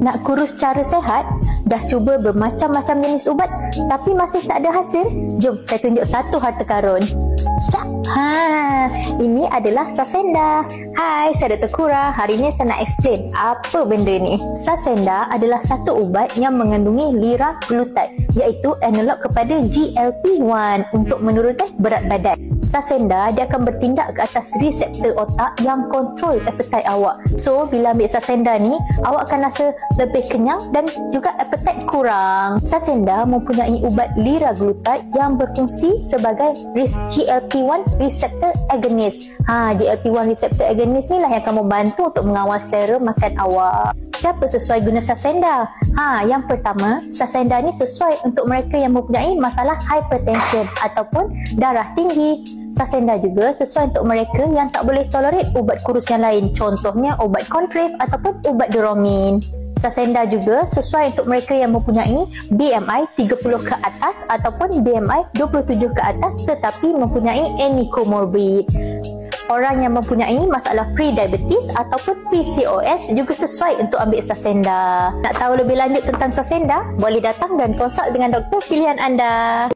Nak kurus secara sehat? Dah cuba bermacam-macam jenis ubat tapi masih tak ada hasil? Jom saya tunjuk satu harta karun. Cak. Ini adalah Saxenda. Hai, saya Dr. Kura. Hari ini saya nak explain apa benda ni. Saxenda adalah satu ubat yang mengandungi liraglutide, iaitu analog kepada GLP-1 untuk menurunkan berat badan. Saxenda dia akan bertindak ke atas reseptor otak yang kontrol appetite awak. So, bila ambil Saxenda ni, awak akan rasa lebih kenyang dan juga appetite kurang. Saxenda mempunyai ubat liraglutide yang berfungsi sebagai GLP-1 receptor agonist. GLP-1 receptor agonist ni lah yang akan membantu untuk mengawal selera makan awak. Siapa sesuai guna Saxenda? Yang pertama, Saxenda ni sesuai untuk mereka yang mempunyai masalah hypertension ataupun darah tinggi. Saxenda juga sesuai untuk mereka yang tak boleh tolerate ubat kurus yang lain, contohnya ubat Contrave ataupun ubat Duromin. Saxenda juga sesuai untuk mereka yang mempunyai BMI 30 ke atas ataupun BMI 27 ke atas tetapi mempunyai any comorbid. Orang yang mempunyai masalah pre-diabetes ataupun PCOS juga sesuai untuk ambil Saxenda. Nak tahu lebih lanjut tentang Saxenda? Boleh datang dan konsult dengan doktor pilihan anda.